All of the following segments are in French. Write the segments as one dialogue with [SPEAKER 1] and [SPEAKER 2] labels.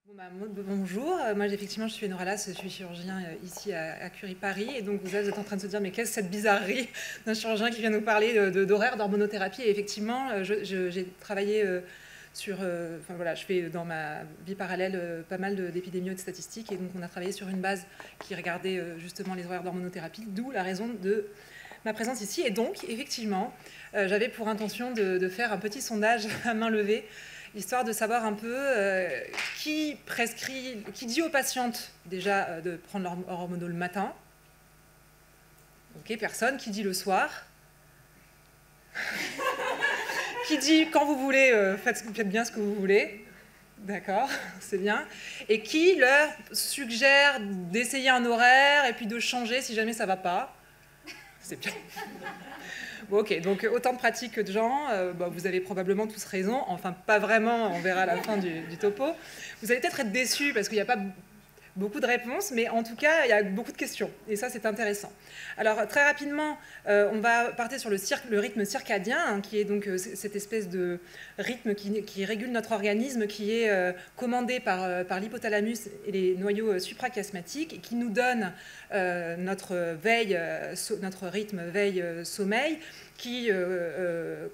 [SPEAKER 1] Bonjour, moi effectivement je suis Noralas, je suis chirurgien ici à Curie Paris, et donc vous êtes en train de se dire mais qu'est-ce que cette bizarrerie d'un chirurgien qui vient nous parler d'horaires d'hormonothérapie. Et effectivement j'ai travaillé enfin voilà, je fais dans ma vie parallèle pas mal d'épidémies et de statistiques, et donc on a travaillé sur une base qui regardait justement les horaires d'hormonothérapie, d'où la raison de ma présence ici. Et donc effectivement j'avais pour intention de faire un petit sondage à main levée, histoire de savoir un peu qui dit aux patientes déjà de prendre leur hormono le matin. Ok, personne. Qui dit le soir. Qui dit quand vous voulez, faites bien ce que vous voulez. D'accord, c'est bien. Et qui leur suggère d'essayer un horaire et puis de changer si jamais ça ne va pas. C'est bien. Bon, ok, donc autant de pratiques que de gens, vous avez probablement tous raison, enfin pas vraiment, on verra à la fin du topo. Vous allez peut-être être déçus parce qu'il n'y a pas beaucoup de réponses, mais en tout cas, il y a beaucoup de questions, et ça, c'est intéressant. Alors, très rapidement, on va partir sur le rythme circadien, hein, qui est donc cette espèce de rythme qui régule notre organisme, qui est commandé par l'hypothalamus et les noyaux suprachiasmatiques, et qui nous donne notre rythme veille-sommeil, qui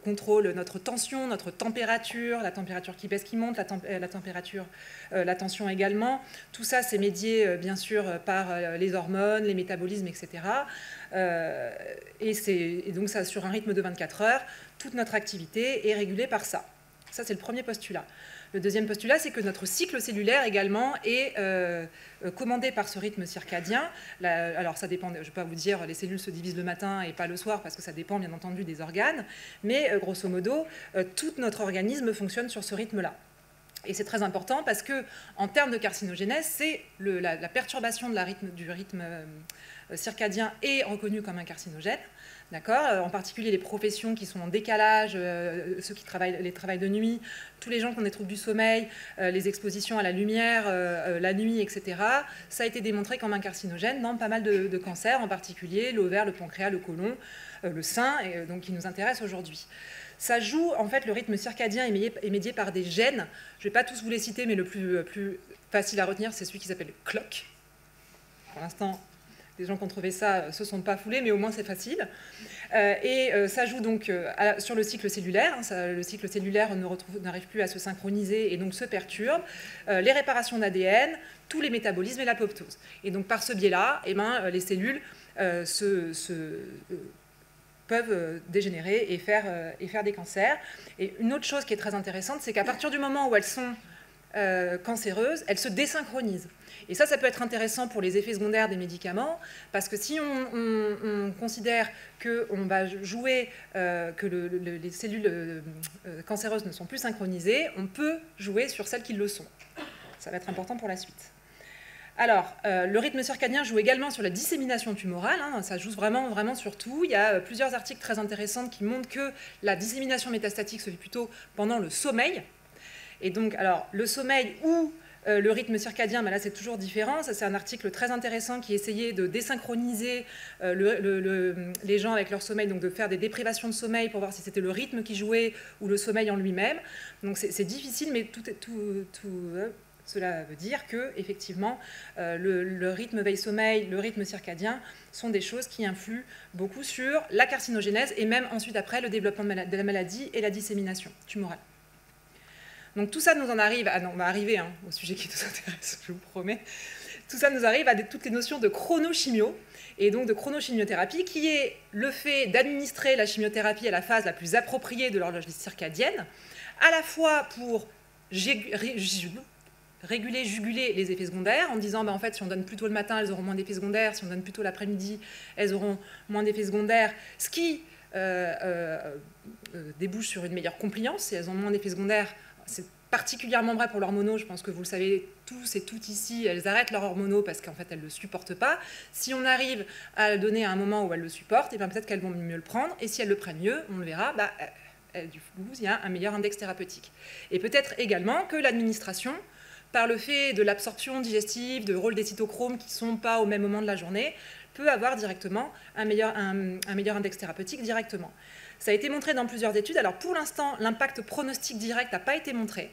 [SPEAKER 1] contrôle notre tension, notre température, la température qui baisse, qui monte, la température, la tension également. Tout ça, c'est médié, bien sûr, par les hormones, les métabolismes, etc. Et donc, ça, sur un rythme de 24 heures, toute notre activité est régulée par ça. Ça, c'est le premier postulat. Le deuxième postulat, c'est que notre cycle cellulaire également est commandé par ce rythme circadien. Alors ça dépend, je ne vais pas vous dire les cellules se divisent le matin et pas le soir, parce que ça dépend bien entendu des organes, mais grosso modo, tout notre organisme fonctionne sur ce rythme-là. Et c'est très important parce que, en termes de carcinogénèse, c'est la perturbation du rythme circadien est reconnue comme un carcinogène. D'accord ? En particulier les professions qui sont en décalage, ceux qui travaillent de nuit, tous les gens qui ont des troubles du sommeil, les expositions à la lumière, la nuit, etc. Ça a été démontré comme un carcinogène dans pas mal de cancers, en particulier l'ovaire, le pancréas, le côlon, le sein, et donc qui nous intéresse aujourd'hui. Ça joue, en fait, le rythme circadien est médié par des gènes. Je ne vais pas tous vous les citer, mais le plus facile à retenir, c'est celui qui s'appelle clock. Pour l'instant, les gens qui ont trouvé ça ne se sont pas foulés, mais au moins c'est facile. Ça joue donc sur le cycle cellulaire. Le cycle cellulaire n'arrive plus à se synchroniser et donc se perturbe. Les réparations d'ADN, tous les métabolismes et l'apoptose. Et donc par ce biais-là, les cellules peuvent dégénérer et faire des cancers. Et une autre chose qui est très intéressante, c'est qu'à partir du moment où elles sont cancéreuses, elles se désynchronisent. Et ça peut être intéressant pour les effets secondaires des médicaments, parce que si on considère qu'on va jouer, que les cellules cancéreuses ne sont plus synchronisées, on peut jouer sur celles qui le sont. Ça va être important pour la suite. Alors, le rythme circadien joue également sur la dissémination tumorale, hein, ça joue vraiment sur tout. Il y a plusieurs articles très intéressants qui montrent que la dissémination métastatique se fait plutôt pendant le sommeil. Et donc, alors, le sommeil ou le rythme circadien, là c'est toujours différent. Ça, c'est un article très intéressant qui essayait de désynchroniser les gens avec leur sommeil, donc de faire des déprivations de sommeil pour voir si c'était le rythme qui jouait ou le sommeil en lui-même. Donc c'est difficile, mais cela veut dire que, effectivement, le rythme veille-sommeil, le rythme circadien sont des choses qui influent beaucoup sur la carcinogénèse et même ensuite après le développement de la maladie et la dissémination tumorale. Donc tout ça nous en arrive, on va arriver au sujet qui nous intéresse, je vous promets. Tout ça nous arrive à toutes les notions de chronochimio, et donc de chronochimiothérapie, qui est le fait d'administrer la chimiothérapie à la phase la plus appropriée de l'horloge circadienne, à la fois pour réguler, juguler les effets secondaires, en disant en fait si on donne plutôt le matin, elles auront moins d'effets secondaires, si on donne plutôt l'après-midi, elles auront moins d'effets secondaires, ce qui débouche sur une meilleure compliance. Si elles ont moins d'effets secondaires, c'est particulièrement vrai pour l'hormono, je pense que vous le savez tous et toutes ici, elles arrêtent leur hormono parce qu'en fait elles ne le supportent pas. Si on arrive à le donner à un moment où elles le supportent, et peut-être qu'elles vont mieux le prendre, et si elles le prennent mieux, on le verra, du coup il y a un meilleur index thérapeutique. Et peut-être également que l'administration, par le fait de l'absorption digestive, de rôle des cytochromes qui ne sont pas au même moment de la journée, peut avoir directement un meilleur index thérapeutique directement. Ça a été montré dans plusieurs études. Alors pour l'instant, l'impact pronostic direct n'a pas été montré.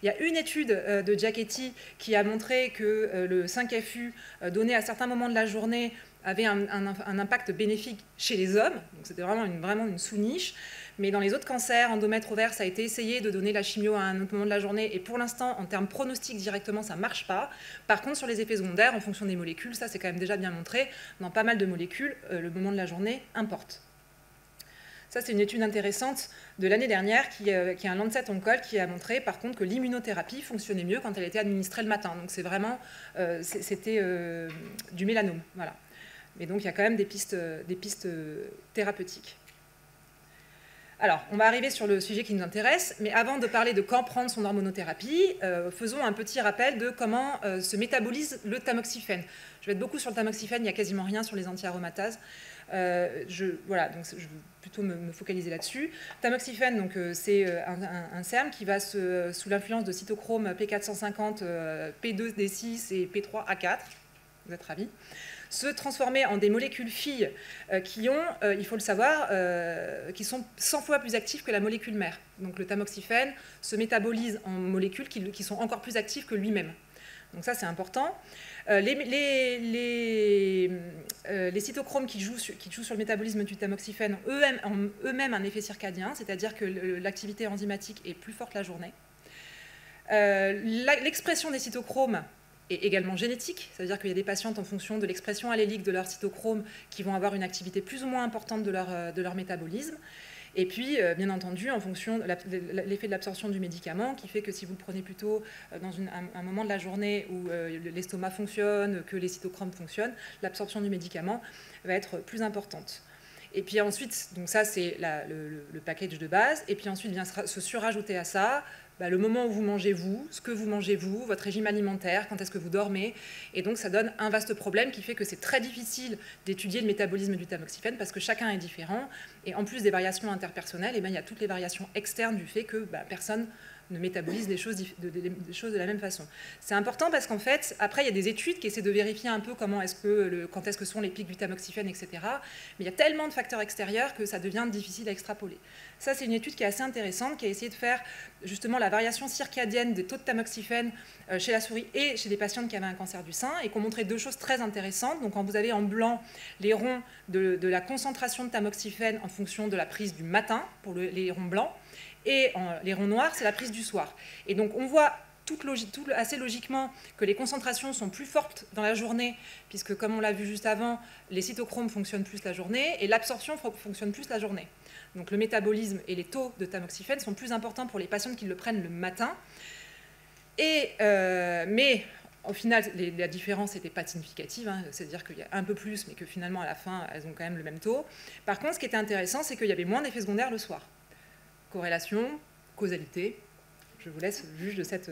[SPEAKER 1] Il y a une étude de Giachetti qui a montré que le 5FU donné à certains moments de la journée avait un impact bénéfique chez les hommes, donc c'était vraiment une sous-niche. Mais dans les autres cancers, endomètre, ovaire, ça a été essayé de donner la chimio à un autre moment de la journée, et pour l'instant, en termes pronostiques directement, ça ne marche pas. Par contre, sur les effets secondaires, en fonction des molécules, ça c'est quand même déjà bien montré, dans pas mal de molécules, le moment de la journée importe. Ça, c'est une étude intéressante de l'année dernière qui est un Lancet Oncol qui a montré par contre que l'immunothérapie fonctionnait mieux quand elle était administrée le matin. Donc c'est vraiment, c'était du mélanome. Voilà. Mais donc il y a quand même des pistes thérapeutiques. Alors, on va arriver sur le sujet qui nous intéresse, mais avant de parler de quand prendre son hormonothérapie, faisons un petit rappel de comment se métabolise le tamoxifène. Je vais être beaucoup sur le tamoxifène, il n'y a quasiment rien sur les anti-aromatases. Voilà, donc je vais plutôt me focaliser là-dessus. Tamoxifène, c'est un SERM qui va, sous l'influence de cytochrome P450, P2D6 et P3A4, vous êtes ravis, se transformer en des molécules filles qui ont, il faut le savoir, qui sont 100 fois plus actives que la molécule mère. Donc le tamoxifène se métabolise en molécules qui sont encore plus actives que lui-même. Donc ça, c'est important. Les cytochromes qui jouent sur le métabolisme du tamoxifène ont eux-mêmes un effet circadien, c'est-à-dire que l'activité enzymatique est plus forte la journée. L'expression des cytochromes est également génétique, c'est-à-dire qu'il y a des patientes en fonction de l'expression allélique de leur cytochrome qui vont avoir une activité plus ou moins importante de leur métabolisme. Et puis, bien entendu, en fonction de l'effet de l'absorption du médicament, qui fait que si vous le prenez plutôt dans un moment de la journée où l'estomac fonctionne, que les cytochromes fonctionnent, l'absorption du médicament va être plus importante. Et puis ensuite, donc ça c'est le package de base, et puis ensuite vient se surajouter à ça le moment où vous mangez vous, ce que vous mangez vous, votre régime alimentaire, quand est-ce que vous dormez, et donc ça donne un vaste problème qui fait que c'est très difficile d'étudier le métabolisme du tamoxifène parce que chacun est différent, et en plus des variations interpersonnelles, il y a toutes les variations externes du fait que personne ne métabolise des choses de la même façon. C'est important parce qu'en fait, après, il y a des études qui essaient de vérifier un peu quand est-ce que sont les pics du tamoxifène, etc. Mais il y a tellement de facteurs extérieurs que ça devient difficile à extrapoler. Ça, c'est une étude qui est assez intéressante, qui a essayé de faire justement la variation circadienne des taux de tamoxifène chez la souris et chez des patientes qui avaient un cancer du sein, et qui ont montré deux choses très intéressantes. Donc, quand vous avez en blanc les ronds de la concentration de tamoxifène en fonction de la prise du matin, pour les ronds blancs, et les ronds noirs, c'est la prise du soir. Et donc, on voit assez logiquement que les concentrations sont plus fortes dans la journée, puisque, comme on l'a vu juste avant, les cytochromes fonctionnent plus la journée, et l'absorption fonctionne plus la journée. Donc, le métabolisme et les taux de tamoxifène sont plus importants pour les patientes qui le prennent le matin. Mais, au final, la différence n'était pas significative, hein, c'est-à-dire qu'il y a un peu plus, mais que finalement, à la fin, elles ont quand même le même taux. Par contre, ce qui était intéressant, c'est qu'il y avait moins d'effets secondaires le soir. Corrélation, causalité, je vous laisse juge de cette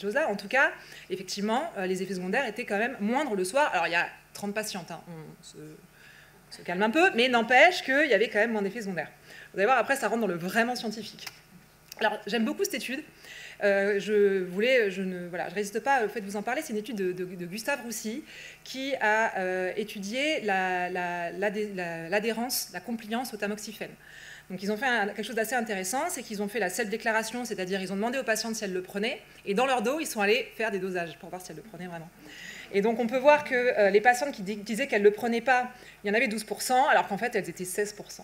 [SPEAKER 1] chose-là. En tout cas, effectivement, les effets secondaires étaient quand même moindres le soir. Alors, il y a 30 patientes, hein, on se calme un peu, mais n'empêche qu'il y avait quand même moins d'effets secondaires. Vous allez voir, après, ça rentre dans le vraiment scientifique. Alors, j'aime beaucoup cette étude. Je ne résiste pas au fait de vous en parler. C'est une étude de Gustave Roussy qui a étudié l'adhérence, la compliance au tamoxifène. Donc, ils ont fait quelque chose d'assez intéressant, c'est qu'ils ont fait la self-déclaration, c'est-à-dire ils ont demandé aux patientes si elles le prenaient, et dans leur dos, ils sont allés faire des dosages pour voir si elles le prenaient vraiment. Et donc, on peut voir que les patientes qui disaient qu'elles ne le prenaient pas, il y en avait 12%, alors qu'en fait, elles étaient 16%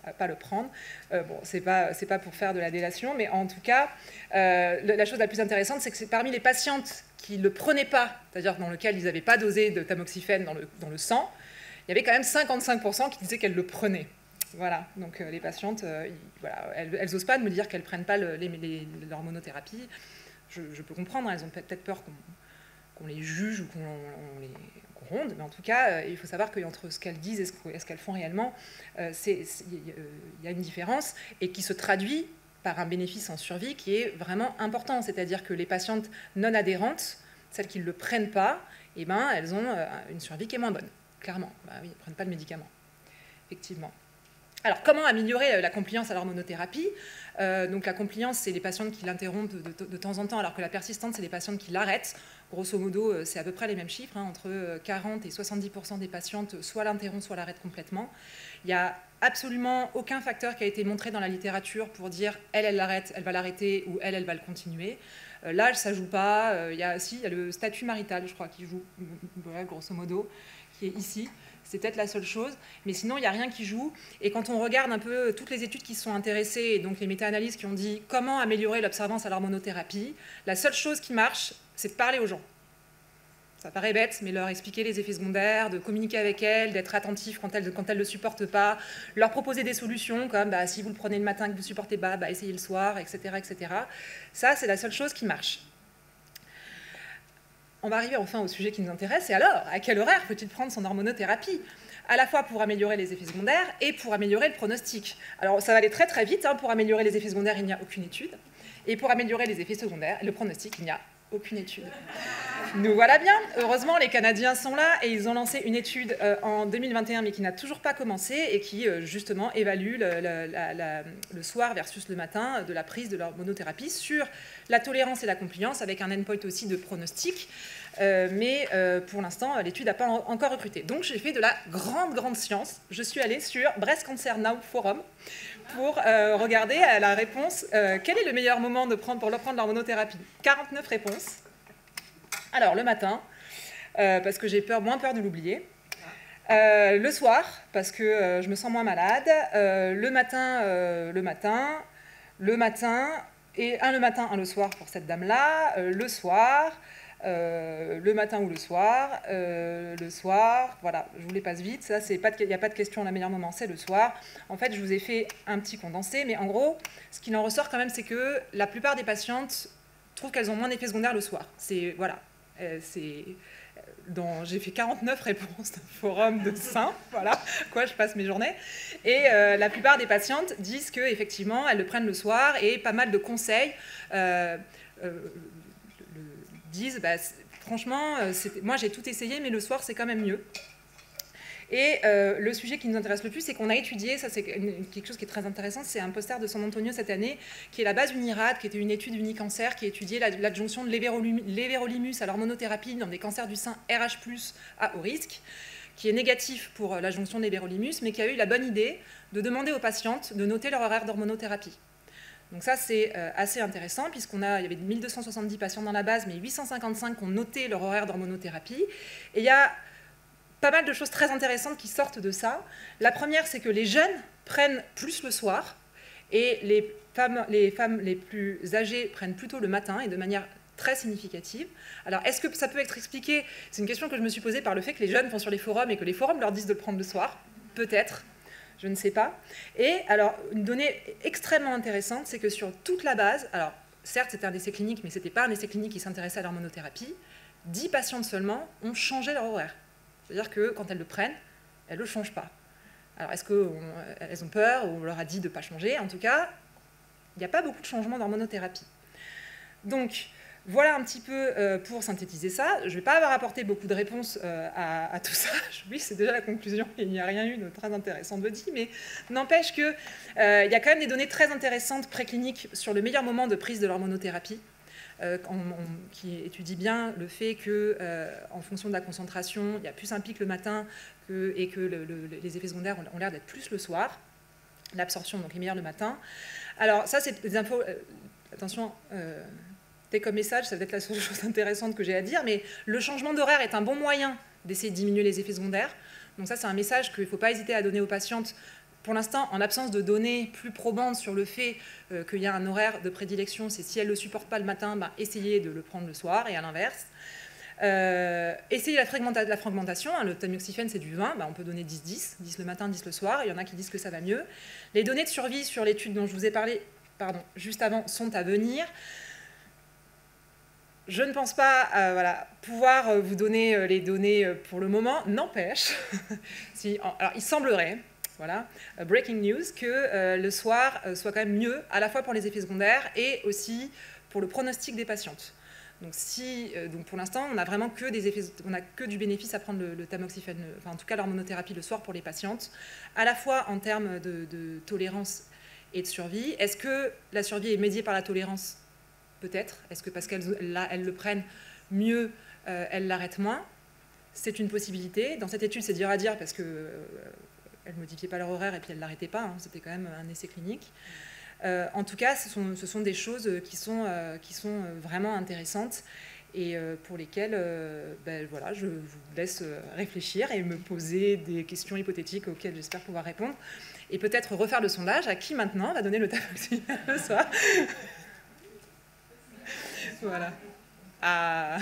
[SPEAKER 1] à pas le prendre. Bon, c'est pas pour faire de la délation, mais en tout cas, la chose la plus intéressante, c'est que parmi les patientes qui ne le prenaient pas, c'est-à-dire dans lequel ils n'avaient pas dosé de tamoxifène dans le sang, il y avait quand même 55% qui disaient qu'elles le prenaient. Voilà, donc les patientes, elles n'osent pas de me dire qu'elles ne prennent pas l'hormonothérapie. Je peux comprendre, hein, elles ont peut-être peur qu'on les juge ou qu'on les ronde, mais en tout cas, il faut savoir qu'entre ce qu'elles disent et ce qu'elles font réellement, il y a une différence, et qui se traduit par un bénéfice en survie qui est vraiment important. C'est-à-dire que les patientes non adhérentes, celles qui ne le prennent pas, elles ont une survie qui est moins bonne, clairement. Oui, elles ne prennent pas le médicament, effectivement. Alors, comment améliorer la compliance à l'hormonothérapie? Donc, la compliance, c'est les patientes qui l'interrompent de temps en temps, alors que la persistante, c'est les patientes qui l'arrêtent. Grosso modo, c'est à peu près les mêmes chiffres, hein, entre 40 et 70% des patientes soit l'interrompent, soit l'arrêtent complètement. Il n'y a absolument aucun facteur qui a été montré dans la littérature pour dire elle l'arrête, elle va l'arrêter, ou elle va le continuer. L'âge, ça ne joue pas. Il y a le statut marital, je crois, qui joue, voilà, grosso modo, qui est ici. C'est peut-être la seule chose, mais sinon, il n'y a rien qui joue. Et quand on regarde un peu toutes les études qui se sont intéressées, et donc les méta-analyses qui ont dit comment améliorer l'observance à l'hormonothérapie, la seule chose qui marche, c'est de parler aux gens. Ça paraît bête, mais leur expliquer les effets secondaires, de communiquer avec elles, d'être attentif quand elles ne le supportent pas, leur proposer des solutions comme si vous le prenez le matin et que vous ne supportez pas, essayez le soir, etc., etc. Ça, c'est la seule chose qui marche. On va arriver enfin au sujet qui nous intéresse, et alors, à quel horaire faut-il prendre son hormonothérapie? À la fois pour améliorer les effets secondaires et pour améliorer le pronostic. Alors, ça va aller très très vite. Hein. Pour améliorer les effets secondaires, il n'y a aucune étude. Et pour améliorer les effets secondaires, le pronostic, il n'y a aucune étude. Nous voilà bien. Heureusement, les Canadiens sont là et ils ont lancé une étude en 2021, mais qui n'a toujours pas commencé et qui, justement, évalue le soir versus le matin de la prise de l'hormonothérapie sur la tolérance et la compliance, avec un endpoint aussi de pronostic. Mais pour l'instant, l'étude n'a pas encore recruté. Donc, j'ai fait de la grande science. Je suis allée sur Breast Cancer Now Forum pour regarder la réponse. Quel est le meilleur moment pour reprendre l'hormonothérapie? 49 réponses. Alors, le matin, parce que j'ai moins peur de l'oublier. Le soir, parce que je me sens moins malade. Le matin, et un le matin, un le soir pour cette dame-là. Le soir, le matin ou le soir, voilà, je vous les passe vite, ça, il n'y a pas de question, le meilleur moment, c'est le soir. En fait, je vous ai fait un petit condensé, mais en gros, ce qu'il en ressort quand même, c'est que la plupart des patientes trouvent qu'elles ont moins d'effets secondaires le soir. Voilà, j'ai fait 49 réponses d'un forum de seins, voilà, quoi, je passe mes journées. Et la plupart des patientes disent qu'effectivement, elles le prennent le soir, et pas mal de conseils disent, franchement, moi j'ai tout essayé, mais le soir c'est quand même mieux. Et le sujet qui nous intéresse le plus, c'est qu'on a étudié, ça c'est quelque chose qui est très intéressant, c'est un poster de San Antonio cette année, qui est la base UNIRAD, qui était une étude Unicancer, qui étudiait l'adjonction de l'éverolimus à l'hormonothérapie dans des cancers du sein RH+, à haut risque, qui est négatif pour l'adjonction de l'éverolimus, mais qui a eu la bonne idée de demander aux patientes de noter leur horaire d'hormonothérapie. Donc ça, c'est assez intéressant, il y avait 1270 patients dans la base, mais 855 ont noté leur horaire d'hormonothérapie. Et il y a pas mal de choses très intéressantes qui sortent de ça. La première, c'est que les jeunes prennent plus le soir, et les femmes les plus âgées prennent plutôt le matin, et de manière très significative. Alors, est-ce que ça peut être expliqué? C'est une question que je me suis posée par le fait que les jeunes vont sur les forums, et que les forums leur disent de le prendre le soir. Peut-être. Je ne sais pas. Et alors, une donnée extrêmement intéressante, c'est que sur toute la base, alors certes c'était un essai clinique, mais ce n'était pas un essai clinique qui s'intéressait à l'hormonothérapie, 10 patientes seulement ont changé leur horaire. C'est-à-dire que quand elles le prennent, elles ne le changent pas. Alors est-ce qu'elles ont peur, ou on leur a dit de ne pas changer? En tout cas, il n'y a pas beaucoup de changements d'hormonothérapie. Donc, voilà un petit peu pour synthétiser ça. Je ne vais pas avoir apporté beaucoup de réponses à tout ça. Oui, c'est déjà la conclusion. Il n'y a rien eu de très intéressant de dit, mais n'empêche qu'il y a quand même des données très intéressantes précliniques sur le meilleur moment de prise de l'hormonothérapie, qui étudie bien le fait qu'en fonction de la concentration, il y a plus un pic le matin et que les effets secondaires ont l'air d'être plus le soir. L'absorption donc est meilleure le matin. Alors ça, c'est des infos... attention... comme message, ça va être la seule chose intéressante que j'ai à dire, mais le changement d'horaire est un bon moyen d'essayer de diminuer les effets secondaires. Donc ça, c'est un message qu'il ne faut pas hésiter à donner aux patientes. Pour l'instant, en absence de données plus probantes sur le fait qu'il y a un horaire de prédilection, c'est si elle ne le supporte pas le matin, essayez de le prendre le soir, et à l'inverse. Essayez la fragmentation, hein, le tamoxifène c'est du 20, on peut donner 10-10, 10 le matin, 10 le soir, il y en a qui disent que ça va mieux. Les données de survie sur l'étude dont je vous ai parlé juste avant sont à venir. Je ne pense pas pouvoir vous donner les données pour le moment, n'empêche, alors il semblerait, voilà, breaking news, que le soir soit quand même mieux, à la fois pour les effets secondaires et aussi pour le pronostic des patientes. Donc, donc pour l'instant, on n'a vraiment que des effets, on a que du bénéfice à prendre le tamoxifène, enfin en tout cas l'hormonothérapie le soir pour les patientes, à la fois en termes de tolérance et de survie. Est-ce que la survie est médiée par la tolérance? Peut-être. Est-ce que parce qu'elles le prennent mieux, elles l'arrêtent moins? C'est une possibilité. Dans cette étude, c'est dur à dire parce qu'elles ne modifiaient pas leur horaire et puis elles ne l'arrêtaient pas. Hein. C'était quand même un essai clinique. En tout cas, ce sont des choses qui sont vraiment intéressantes et pour lesquelles voilà, je vous laisse réfléchir et me poser des questions hypothétiques auxquelles j'espère pouvoir répondre. Et peut-être refaire le sondage à qui maintenant va donner le tamoxifène le soir. Voilà. Ah.